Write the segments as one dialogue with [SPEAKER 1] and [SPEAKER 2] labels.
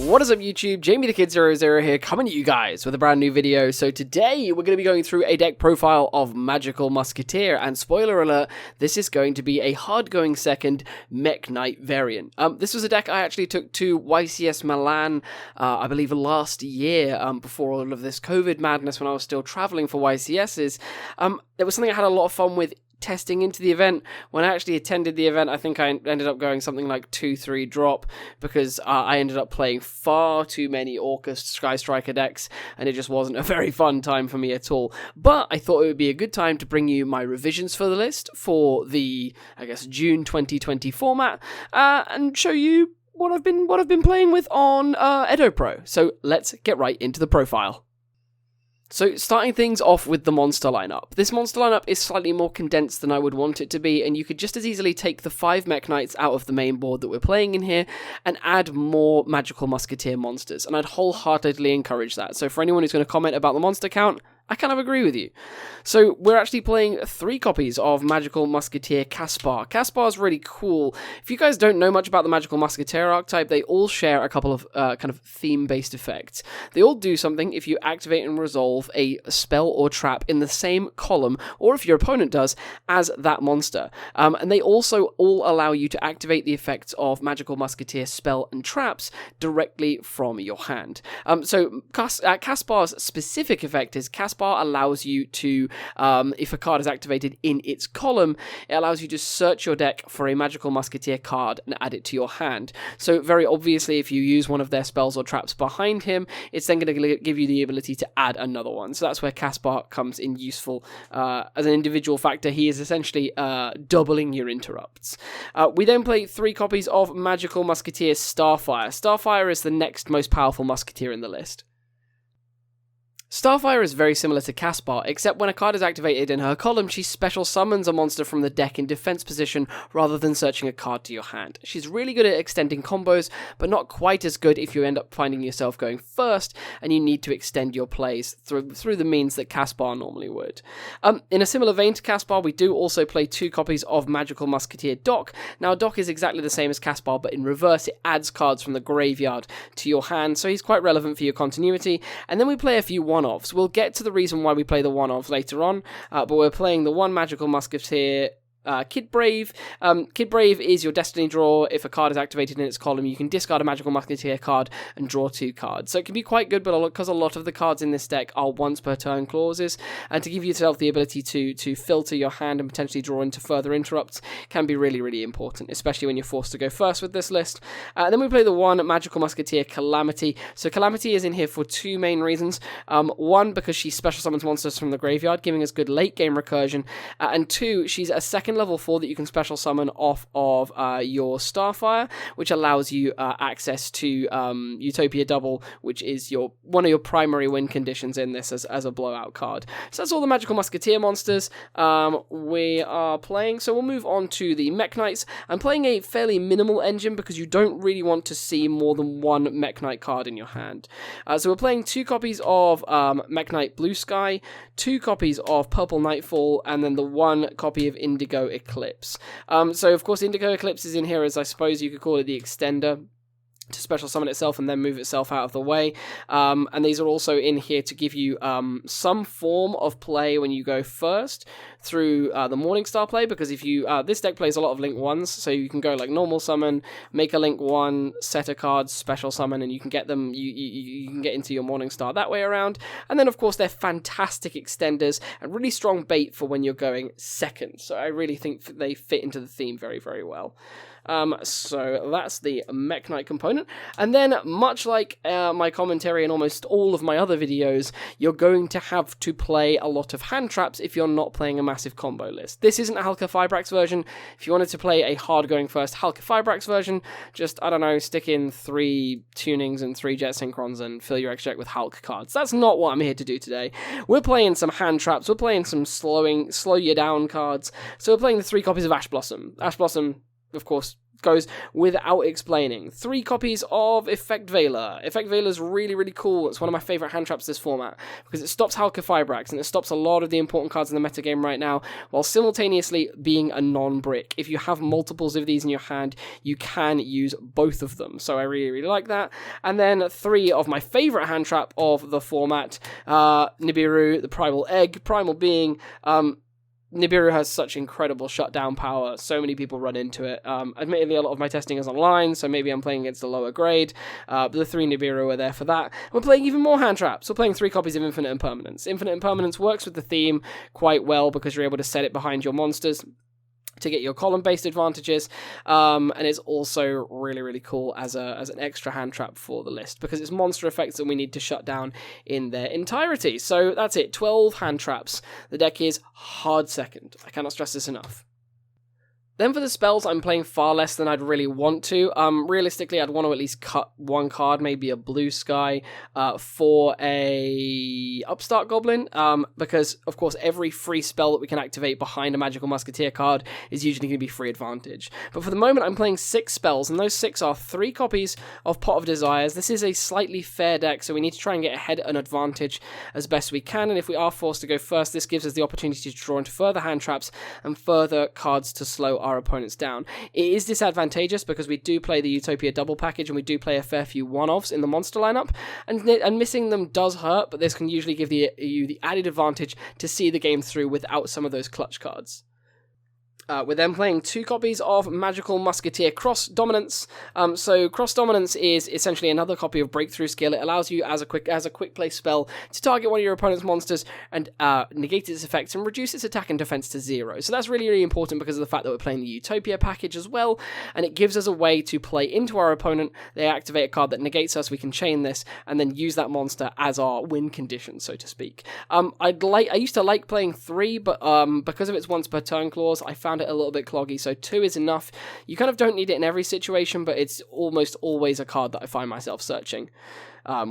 [SPEAKER 1] What is up YouTube, Jamie the Kid 00 here, coming to you guys with a brand new video. So today we're going to be going through a deck profile of Magical Musketeer, and spoiler alert, this is going to be a hard-going second Mech Knight variant. This was a deck I actually took to YCS Milan, I believe last year, before all of this COVID madness when I was still traveling for YCSs. It was something I had a lot of fun with testing into the event. When I actually attended the event, I think I ended up going something like 2-3 drop because I ended up playing far too many Orcus Sky Striker decks, and it just wasn't a very fun time for me at all. But I thought it would be a good time to bring you my revisions for the list for the, I guess, June 2020 format, and show you what I've been playing with on Edo Pro. So let's get right into the profile. So, starting things off with the monster lineup. This monster lineup is slightly more condensed than I would want it to be, and you could just as easily take the 5 Mech Knights out of the main board that we're playing in here, and add more Magical Musketeer monsters, and I'd wholeheartedly encourage that. So for anyone who's going to comment about the monster count, I kind of agree with you. So we're actually playing 3 copies of Magical Musketeer Caspar. Caspar is really cool. If you guys don't know much about the Magical Musketeer archetype, they all share a couple of kind of theme-based effects. They all do something if you activate and resolve a spell or trap in the same column, or if your opponent does, as that monster. And they also all allow you to activate the effects of Magical Musketeer spell and traps directly from your hand. So Caspar's specific effect is Caspar allows you to, if a card is activated in its column, it allows you to search your deck for a Magical Musketeer card and add it to your hand. So very obviously, if you use one of their spells or traps behind him, it's then going to give you the ability to add another one. So that's where Caspar comes in useful as an individual factor. He is essentially doubling your interrupts. We then play 3 copies of Magical Musketeer Starfire. Starfire is the next most powerful Musketeer in the list. Starfire is very similar to Caspar, except when a card is activated in her column, she special summons a monster from the deck in defense position rather than searching a card to your hand. She's really good at extending combos, but not quite as good if you end up finding yourself going first and you need to extend your plays through the means that Caspar normally would. In a similar vein to Caspar, we do also play 2 copies of Magical Musketeer Doc. Now, Doc is exactly the same as Caspar, but in reverse, it adds cards from the graveyard to your hand, so he's quite relevant for your continuity. And then we play a few one-offs. We'll get to the reason why we play the one-offs later on, but we're playing the 1 Magical Musketeer Kid Brave. Kid Brave is your destiny draw. If a card is activated in its column, you can discard a Magical Musketeer card and draw 2 cards. So it can be quite good, but because a lot of the cards in this deck are once per turn clauses, and to give yourself the ability to filter your hand and potentially draw into further interrupts can be really, really important, especially when you're forced to go first with this list. Then we play the 1 Magical Musketeer Calamity. So Calamity is in here for 2 main reasons. 1, because she special summons monsters from the graveyard, giving us good late game recursion, and 2, she's a second level 4 that you can special summon off of your Starfire, which allows you access to Utopia Double, which is one of your primary win conditions in this as a blowout card. So that's all the Magical Musketeer monsters we are playing. So we'll move on to the Mech Knights. I'm playing a fairly minimal engine because you don't really want to see more than 1 Mech Knight card in your hand. So we're playing 2 copies of Mech Knight Blue Sky, 2 copies of Purple Nightfall, and then the 1 copy of Indigo Eclipse. So of course Indigo Eclipse is in here as, I suppose you could call it, the extender to special summon itself and then move itself out of the way. And these are also in here to give you some form of play when you go first through the Morningstar play, because if you this deck plays a lot of Link 1s, so you can go like normal summon, make a Link 1, set a card, special summon, and you can get them, you can get into your Morningstar that way around. And then of course they're fantastic extenders and really strong bait for when you're going second. So I really think they fit into the theme very, very well. So that's the Mech Knight component. And then, much like my commentary and almost all of my other videos, you're going to have to play a lot of hand traps if you're not playing a massive combo list. This isn't a Halka Fibrax version. If you wanted to play a hard-going first Halka Fibrax version, just, I don't know, stick in 3 tunings and 3 jet synchrons and fill your extra deck with Hulk cards. That's not what I'm here to do today. We're playing some hand traps. We're playing some slow you down cards. So we're playing the 3 copies of Ash Blossom. Ash Blossom, of course, goes without explaining. 3 copies of Effect Veiler. Effect Veiler is really, really cool. It's one of my favorite hand traps this format because it stops Halka Fibrax and it stops a lot of the important cards in the metagame right now while simultaneously being a non-brick. If you have multiples of these in your hand, you can use both of them. So I really, really like that. And then 3 of my favorite hand trap of the format, Nibiru, the Primal Egg, Primal Being. Nibiru has such incredible shutdown power. So many people run into it. Admittedly, a lot of my testing is online, so maybe I'm playing against a lower grade. But the 3 Nibiru are there for that. We're playing even more hand traps. We're playing 3 copies of Infinite Impermanence. Infinite Impermanence works with the theme quite well because you're able to set it behind your monsters to get your column-based advantages, and it's also really, really cool as an extra hand trap for the list, because it's monster effects that we need to shut down in their entirety. So that's it, 12 hand traps. The deck is hard second. I cannot stress this enough. Then for the spells, I'm playing far less than I'd really want to. Realistically, I'd want to at least cut 1 card, maybe a Blue Sky, for a Upstart Goblin, because, of course, every free spell that we can activate behind a Magical Musketeer card is usually going to be free advantage. But for the moment, I'm playing 6 spells, and those 6 are 3 copies of Pot of Desires. This is a slightly fair deck, so we need to try and get ahead and advantage as best we can, and if we are forced to go first, this gives us the opportunity to draw into further hand traps and further cards to slow our opponents down. It is disadvantageous because we do play the Utopia double package and we do play a fair few one-offs in the monster lineup, and missing them does hurt, but this can usually give you the added advantage to see the game through without some of those clutch cards. We're then playing 2 copies of Magical Musketeer Cross Dominance. So Cross Dominance is essentially another copy of Breakthrough Skill. It allows you as a quick play spell to target one of your opponent's monsters and negate its effects and reduce its attack and defense to 0. So that's really, really important because of the fact that we're playing the Utopia package as well, and it gives us a way to play into our opponent. They activate a card that negates us, we can chain this, and then use that monster as our win condition, so to speak. I used to like playing 3, but because of its once per turn clause, I found it a little bit cloggy, so 2 is enough. You kind of don't need it in every situation, but it's almost always a card that I find myself searching,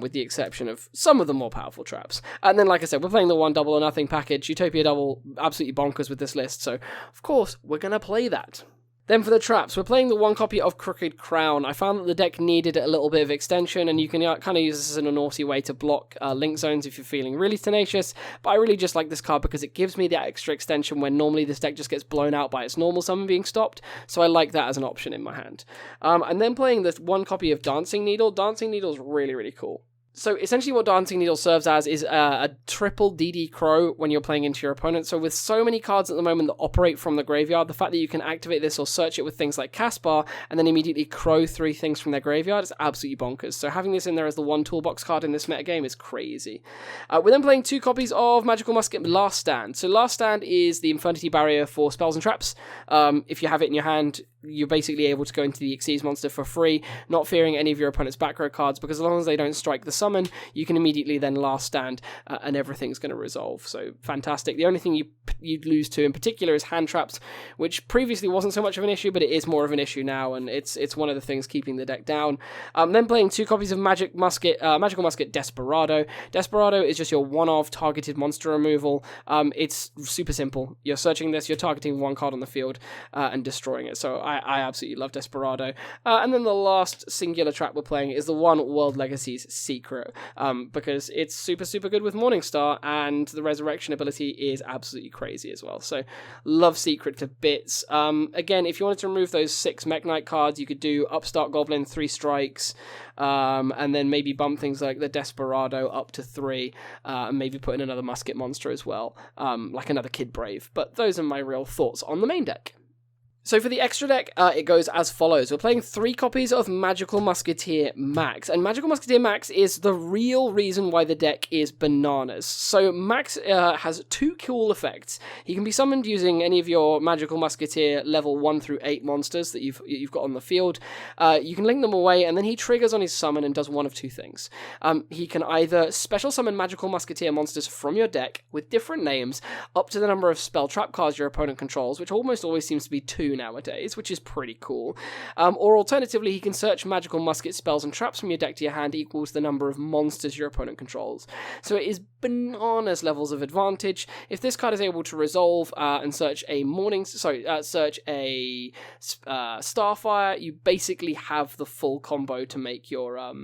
[SPEAKER 1] with the exception of some of the more powerful traps. And then, like I said, we're playing the 1 double or nothing package. Utopia double, absolutely bonkers with this list, so of course we're going to play that. Then for the traps, we're playing the 1 copy of Crooked Crown. I found that the deck needed a little bit of extension, and you can kind of use this as a naughty way to block link zones if you're feeling really tenacious, but I really just like this card because it gives me that extra extension when normally this deck just gets blown out by its normal summon being stopped, so I like that as an option in my hand. And then playing this 1 copy of Dancing Needle. Dancing Needle is really, really cool. So essentially what Dancing Needle serves as is a triple DD Crow when you're playing into your opponent. So with so many cards at the moment that operate from the graveyard, the fact that you can activate this or search it with things like Caspar and then immediately Crow 3 things from their graveyard is absolutely bonkers. So having this in there as the 1 toolbox card in this metagame is crazy. We're then playing 2 copies of Magical Musket Last Stand. So Last Stand is the Infernity Barrier for spells and traps. If you have it in your hand, you're basically able to go into the Xyz monster for free, not fearing any of your opponent's back row cards, because as long as they don't strike the summon, you can immediately then Last Stand, and everything's going to resolve. So fantastic. The only thing you'd lose to in particular is hand traps, which previously wasn't so much of an issue, but it is more of an issue now, and it's one of the things keeping the deck down. Then playing 2 copies of Magical Musket Desperado. Desperado is just your one-of targeted monster removal. It's super simple. You're searching this, you're targeting 1 card on the field and destroying it. So I absolutely love Desperado. And then the last singular trap we're playing is the 1 World Legacy's Secret, because it's super, super good with Morningstar, and the resurrection ability is absolutely crazy as well. So love Secret to bits. Again, if you wanted to remove those 6 Mech Knight cards, you could do Upstart Goblin, 3 strikes, and then maybe bump things like the Desperado up to 3, and maybe put in another Musket monster as well, like another Kid Brave. But those are my real thoughts on the main deck. So for the extra deck, it goes as follows. We're playing 3 copies of Magical Musketeer Max, and Magical Musketeer Max is the real reason why the deck is bananas. So Max has 2 cool effects. He can be summoned using any of your Magical Musketeer level 1 through 8 monsters that you've got on the field. You can link them away, and then he triggers on his summon and does one of 2 things. He can either special summon Magical Musketeer monsters from your deck with different names up to the number of spell trap cards your opponent controls, which almost always seems to be 2 2 nowadays, which is pretty cool. Or alternatively, he can search magical musket spells and traps from your deck to your hand equals the number of monsters your opponent controls. So it is bananas levels of advantage. If this card is able to resolve and search a Starfire, you basically have the full combo to make your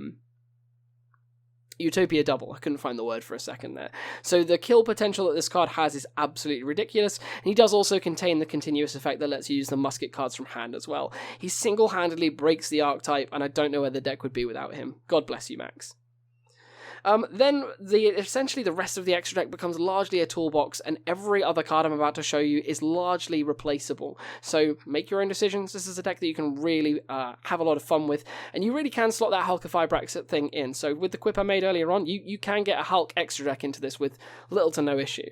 [SPEAKER 1] Utopia double. I couldn't find the word for a second there. So the kill potential that this card has is absolutely ridiculous, and he does also contain the continuous effect that lets you use the musket cards from hand as well. He single-handedly breaks the archetype, and I don't know where the deck would be without him. God bless you, Max. Then essentially the rest of the extra deck becomes largely a toolbox, and every other card I'm about to show you is largely replaceable. So make your own decisions. This is a deck that you can really have a lot of fun with, and you really can slot that Hulk of Fibrax thing in. So with the quip I made earlier on, you can get a Hulk extra deck into this with little to no issue.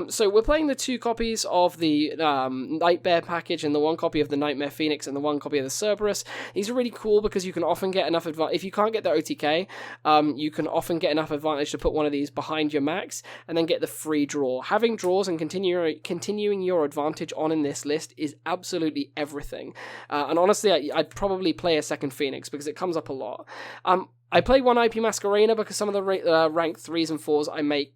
[SPEAKER 1] So we're playing the 2 copies of the Nightmare package and the 1 copy of the Nightmare Phoenix and the 1 copy of the Cerberus. These are really cool because you can often get enough advantage. If you can't get the OTK, you can often get enough advantage to put one of these behind your max and then get the free draw. Having draws and continuing your advantage on in this list is absolutely everything. And honestly, I'd probably play a second Phoenix because it comes up a lot. I play 1 IP Masquerena because some of the rank 3s and 4s I make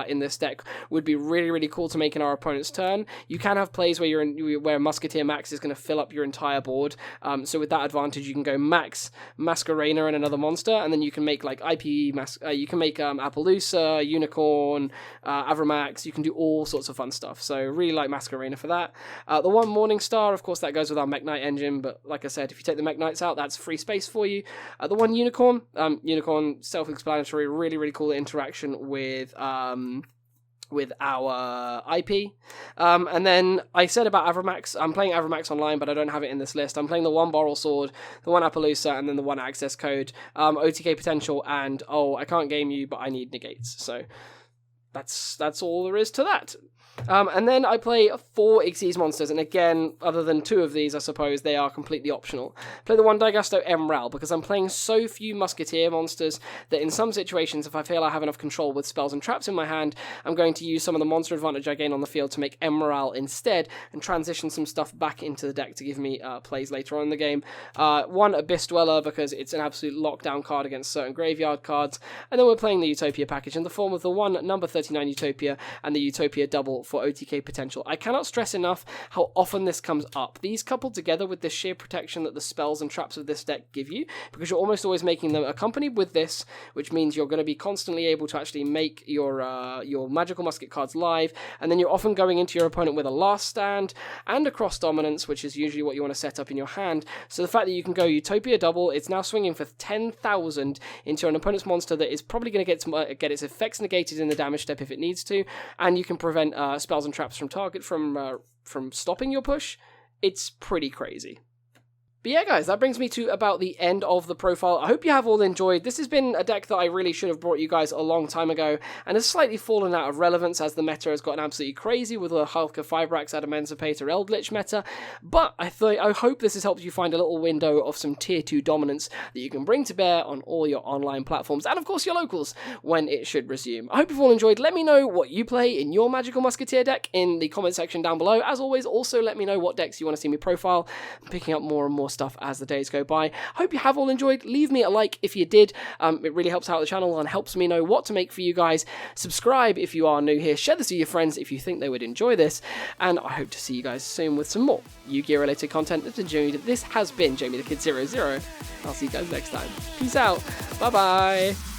[SPEAKER 1] in this deck would be really, really cool to make in our opponent's turn. You can have plays where Musketeer Max is going to fill up your entire board. So with that advantage, you can go Max, Masquerena, and another monster, and then you can make like you can make Appaloosa, Unicorn, Avramax. You can do all sorts of fun stuff. So really like Masquerena for that. The 1 Morningstar, of course, that goes with our Mech Knight engine, but like I said, if you take the Mech Knights out, that's free space for you. The 1 Unicorn, self-explanatory, really, really cool interaction with our IP. And then I said about Avramax, I'm playing Avramax online, but I don't have it in this list. I'm playing the 1 Boral Sword, the 1 Appaloosa, and then the 1 Access Code, OTK potential, and I can't game you, but I need negates. So that's all there is to that. And then I play 4 Xyz monsters, and again, other than 2 of these, I suppose, they are completely optional. I play the 1 Digasto Emerald, because I'm playing so few Musketeer monsters that in some situations, if I feel I have enough control with spells and traps in my hand, I'm going to use some of the monster advantage I gain on the field to make Emerald instead, and transition some stuff back into the deck to give me plays later on in the game. 1 Abyss Dweller, because it's an absolute lockdown card against certain graveyard cards, and then we're playing the Utopia package in the form of the 1 number 39 Utopia, and the Utopia double for OTK potential. I cannot stress enough how often this comes up. These coupled together with the sheer protection that the spells and traps of this deck give you, because you're almost always making them accompanied with this, which means you're going to be constantly able to actually make your magical musket cards live, and then you're often going into your opponent with a last stand and a cross dominance, which is usually what you want to set up in your hand. So the fact that you can go Utopia double, it's now swinging for 10,000 into an opponent's monster that is probably going to get its effects negated in the damage step if it needs to, and you can prevent spells and traps from stopping your push. It's pretty crazy. But yeah, guys, that brings me to about the end of the profile. I hope you have all enjoyed. This has been a deck that I really should have brought you guys a long time ago, and has slightly fallen out of relevance as the meta has gotten absolutely crazy with the Hulk of Fibrax, Adamantipator, Eldritch meta, but I hope this has helped you find a little window of some tier 2 dominance that you can bring to bear on all your online platforms, and of course your locals, when it should resume. I hope you've all enjoyed. Let me know what you play in your Magical Musketeer deck in the comment section down below. As always, also let me know what decks you want to see me profile. I'm picking up more and more stuff as the days go by. Hope you have all enjoyed. Leave me a like if you did. It really helps out the channel and helps me know what to make for you guys. Subscribe if you are new here. Share this with your friends if you think they would enjoy this. And I hope to see you guys soon with some more Yu-Gi-Oh! Related content. This has been Jamie the Kid 00. I'll see you guys next time. Peace out. Bye bye.